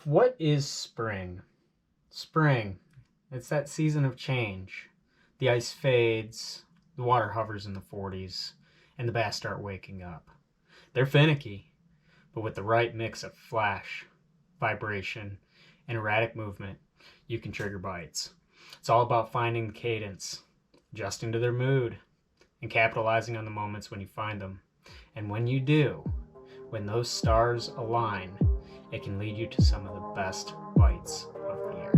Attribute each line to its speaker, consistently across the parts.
Speaker 1: What is spring? Spring. It's that season of change. The ice fades, the water hovers in the 40s, and the bass start waking up. They're finicky, but with the right mix of flash, vibration, and erratic movement, you can trigger bites. It's all about finding the cadence, adjusting to their mood, and capitalizing on the moments when you find them. And when you do, when those stars align, it can lead you to some of the best bites of the year.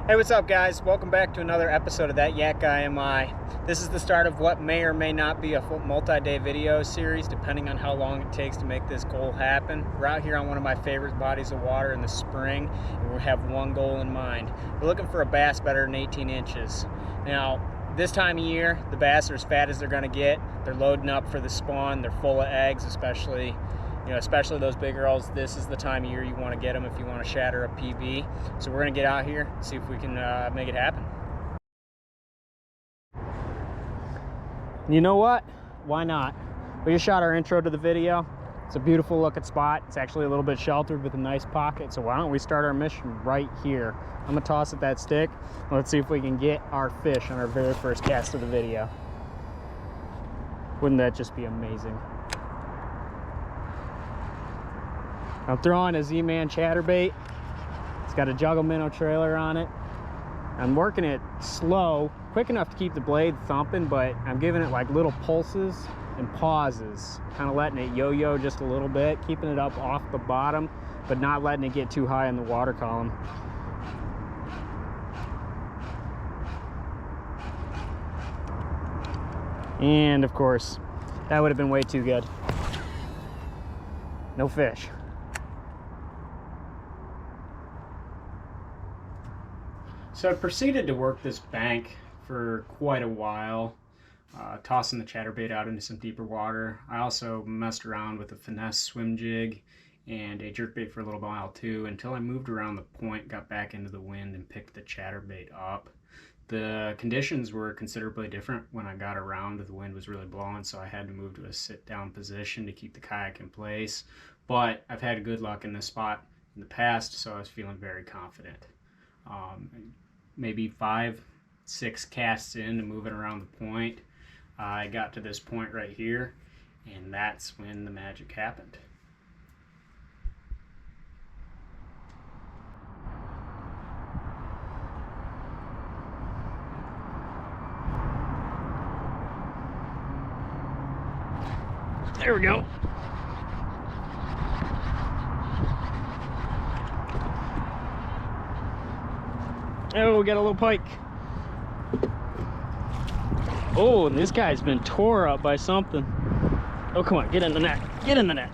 Speaker 2: Hey, what's up, guys? Welcome back to another episode of That Yak Guy Am I. This is the start of what may or may not be a multi-day video series, depending on how long it takes to make this goal happen. We're out here on one of my favorite bodies of water in the spring, and we have one goal in mind. We're looking for a bass better than 18 inches. Now, this time of year, the bass are as fat as they're gonna get. They're loading up for the spawn. They're full of eggs, especially those big girls. This is the time of year you want to get them if you want to shatter a PB. So we're going to get out here and see if we can make it happen. You know what? Why not? We just shot our intro to the video. It's a beautiful looking spot. It's actually a little bit sheltered with a nice pocket. So why don't we start our mission right here? I'm going to toss at that stick. Let's see if we can get our fish on our very first cast of the video. Wouldn't that just be amazing? I'm throwing a Z-Man chatterbait. It's got a juggle minnow trailer on it. I'm working it slow, quick enough to keep the blade thumping, but I'm giving it like little pulses and pauses, kind of letting it yo-yo just a little bit, keeping it up off the bottom, but not letting it get too high in the water column. And of course, that would have been way too good. No fish.
Speaker 1: So I proceeded to work this bank for quite a while, tossing the chatterbait out into some deeper water. I also messed around with a finesse swim jig and a jerkbait for a little while too, until I moved around the point, got back into the wind, and picked the chatterbait up. The conditions were considerably different when I got around. The wind was really blowing, so I had to move to a sit-down position to keep the kayak in place. But I've had good luck in this spot in the past, so I was feeling very confident. Maybe 5-6 casts in to moving around the point, I got to this point right here, and that's when the magic happened.
Speaker 2: There we go. Oh, we got a little pike. Oh, and this guy's been tore up by something. Oh, come on, get in the net. Get in the net.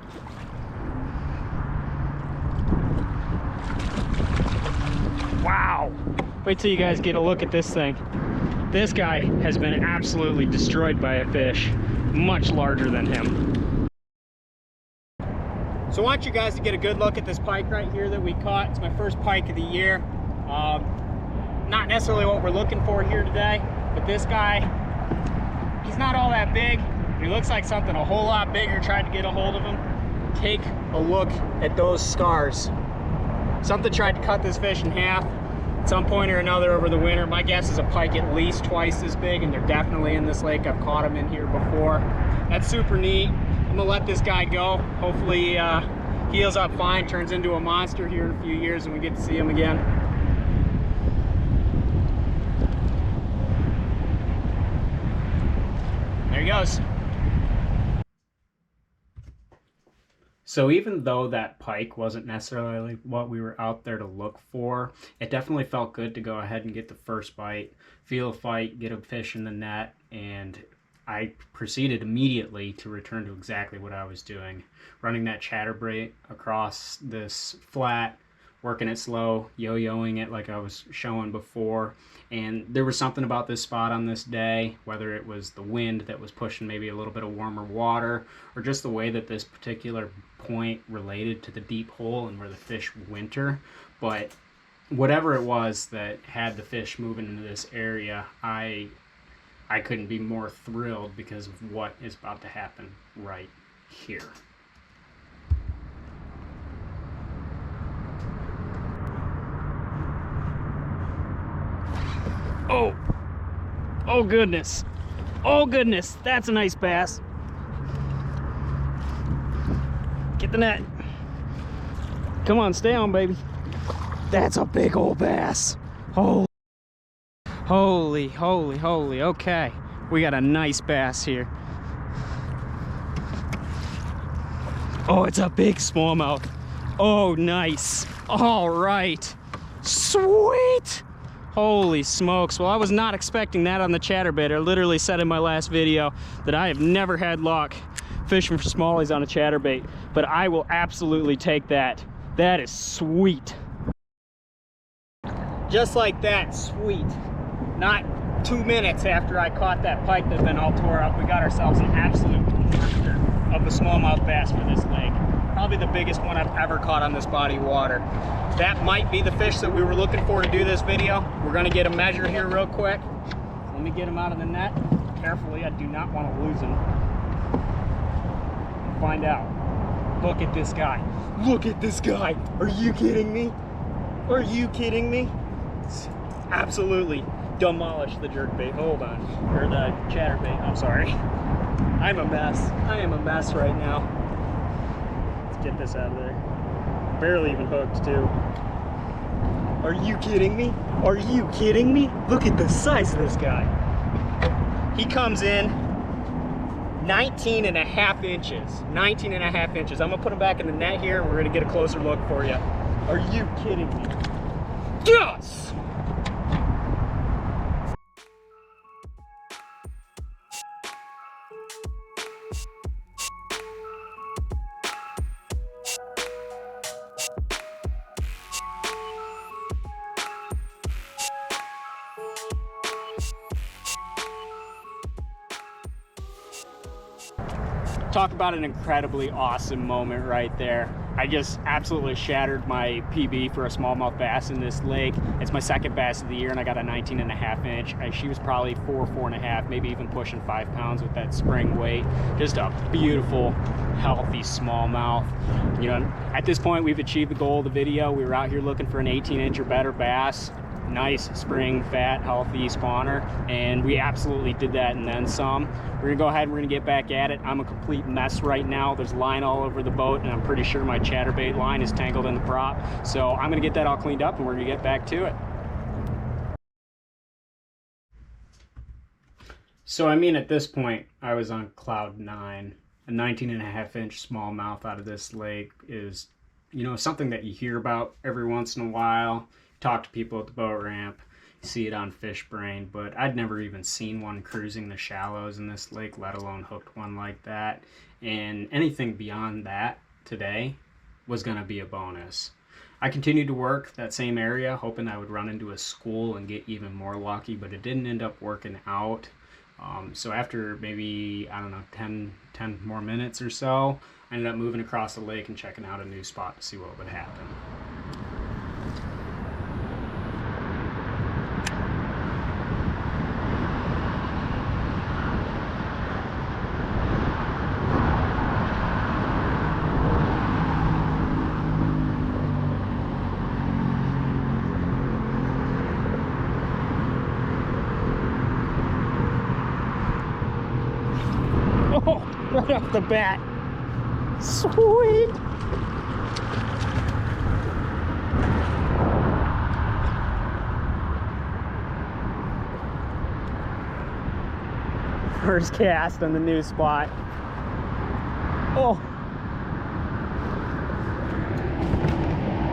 Speaker 2: Wow. Wait till you guys get a look at this thing. This guy has been absolutely destroyed by a fish much larger than him. So I want you guys to get a good look at this pike right here that we caught. It's my first pike of the year. Not necessarily what we're looking for here today, but this guy, he's not all that big. He looks like something a whole lot bigger tried to get a hold of him. Take a look at those scars. Something tried to cut this fish in half at some point or another over the winter. My guess is a pike at least twice this big, and they're definitely in this lake. I've caught them in here before. That's super neat. I'm gonna let this guy go. Hopefully he heals up fine, turns into a monster here in a few years, and we get to see him again. There he goes.
Speaker 1: So even though that pike wasn't necessarily what we were out there to look for, it definitely felt good to go ahead and get the first bite, feel a fight, get a fish in the net, and I proceeded immediately to return to exactly what I was doing. Running that chatterbait across this flat, working it slow, yo-yoing it like I was showing before. And there was something about this spot on this day, whether it was the wind that was pushing maybe a little bit of warmer water, or just the way that this particular point related to the deep hole and where the fish winter. But whatever it was that had the fish moving into this area, I I couldn't be more thrilled because of what is about to happen right here. Oh, oh goodness. Oh goodness, that's a nice bass. Get the net. Come on, stay on, baby. That's a big old bass. Oh, holy, holy, holy. Okay, we got a nice bass here. Oh, it's a big smallmouth. Oh, nice. All right, sweet. Holy smokes. Well, I was not expecting that on the chatterbait. I literally said in my last video that I have never had luck fishing for smallies on a chatterbait, but I will absolutely take that. That is sweet.
Speaker 2: Just like that, sweet. Not 2 minutes after I caught that pike that had been all tore up, we got ourselves an absolute monster of a smallmouth bass for this lake. Probably the biggest one I've ever caught on this body of water. That might be the fish that we were looking for to do this video. We're gonna get a measure here real quick. Let me get him out of the net. Carefully, I do not want to lose him. Find out. Look at this guy. Look at this guy. Are you kidding me? Are you kidding me? Absolutely demolished the jerkbait. Hold on. Or the chatterbait, I'm sorry. I'm a mess. I am a mess right now. Let's get this out of there. Barely even hooked too. Are you kidding me? Are you kidding me? Look at the size of this guy. He comes in 19.5 inches. 19.5 inches. I'm gonna put him back in the net here and we're gonna get a closer look for you. Are you kidding me? Yes! Talk about an incredibly awesome moment right there. I just absolutely shattered my PB for a smallmouth bass in this lake. It's my second bass of the year and I got a 19.5 inch. She was probably 4.5, maybe even pushing 5 pounds with that spring weight. Just a beautiful, healthy smallmouth. You know, at this point we've achieved the goal of the video. We were out here looking for an 18 inch or better bass. Nice spring, fat, healthy spawner, and we absolutely did that and then some. We're gonna go ahead and we're gonna get back at it. I'm a complete mess right now. There's line all over the boat and I'm pretty sure my chatterbait line is tangled in the prop. So I'm gonna get that all cleaned up and we're gonna get back to it. So I mean, at this point I was on cloud 9. A 19.5 inch smallmouth out of this lake is, you know, something that you hear about every once in a while. Talk to people at the boat ramp, see it on Fish Brain, but I'd never even seen one cruising the shallows in this lake, let alone hooked one like that. And anything beyond that today was going to be a bonus. I continued to work that same area, hoping I would run into a school and get even more lucky, but it didn't end up working out. So after maybe, I don't know, 10 more minutes or so, I ended up moving across the lake and checking out a new spot to see what would happen. Oh, right off the bat. Sweet. First cast on the new spot. Oh.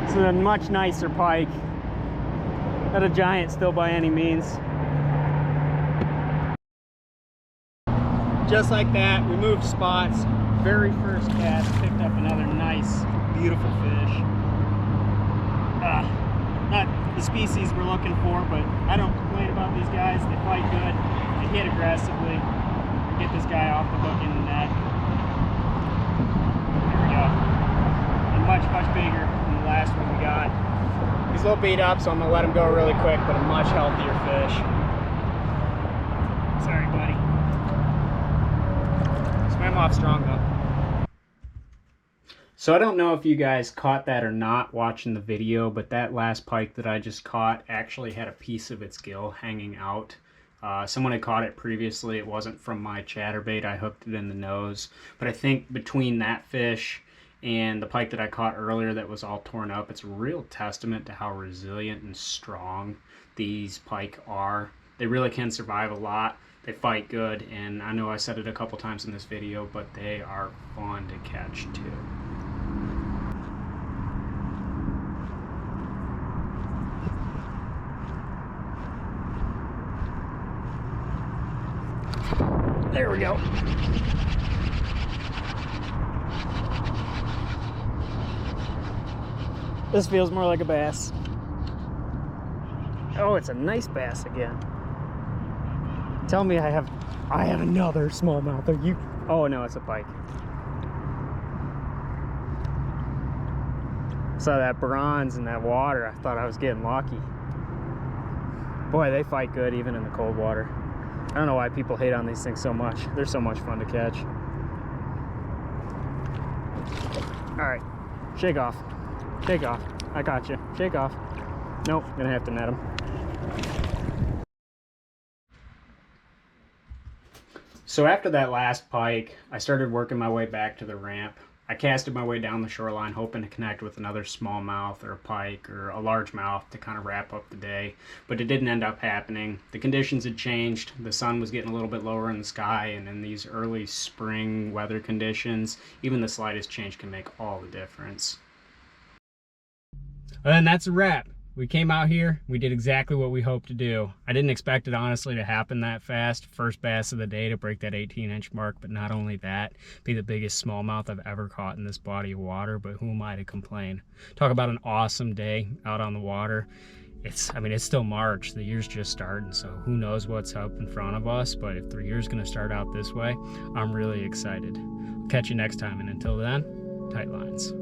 Speaker 2: It's a much nicer pike. Not a giant still by any means. Just like that, we moved spots. Very first cast, picked up another nice, beautiful fish. Not the species we're looking for, but I don't complain about these guys. They fight good, they hit aggressively. Get this guy off the hook in the net. There we go. And much, much bigger than the last one we got. He's a little beat up, so I'm gonna let him go really quick, but a much healthier fish. Sorry, buddy. Swam off strong though.
Speaker 1: So I don't know if you guys caught that or not watching the video, but that last pike that I just caught actually had a piece of its gill hanging out. Someone had caught it previously. It wasn't from my chatterbait. I hooked it in the nose. But I think between that fish and the pike that I caught earlier that was all torn up, it's a real testament to how resilient and strong these pike are. They really can survive a lot. They fight good, and I know I said it a couple times in this video, but they are fun to catch too. There we go. This feels more like a bass. Oh, it's a nice bass again. Tell me I have another smallmouth. Are you? Oh no, it's a pike. Saw that bronze in that water. I thought I was getting lucky. Boy, they fight good even in the cold water. I don't know why people hate on these things so much. They're so much fun to catch. All right, shake off. Shake off. I got you. Shake off. Nope, gonna have to net him. So after that last pike, I started working my way back to the ramp. I casted my way down the shoreline hoping to connect with another smallmouth or a pike or a largemouth to kind of wrap up the day, but it didn't end up happening. The conditions had changed. The sun was getting a little bit lower in the sky, and in these early spring weather conditions, even the slightest change can make all the difference. And that's a wrap. We came out here, we did exactly what we hoped to do. I didn't expect it honestly to happen that fast. First bass of the day to break that 18-inch mark, but not only that, be the biggest smallmouth I've ever caught in this body of water, but who am I to complain? Talk about an awesome day out on the water. It's still March, the year's just starting, so who knows what's up in front of us, but if the year's gonna start out this way, I'm really excited. I'll catch you next time, and until then, tight lines.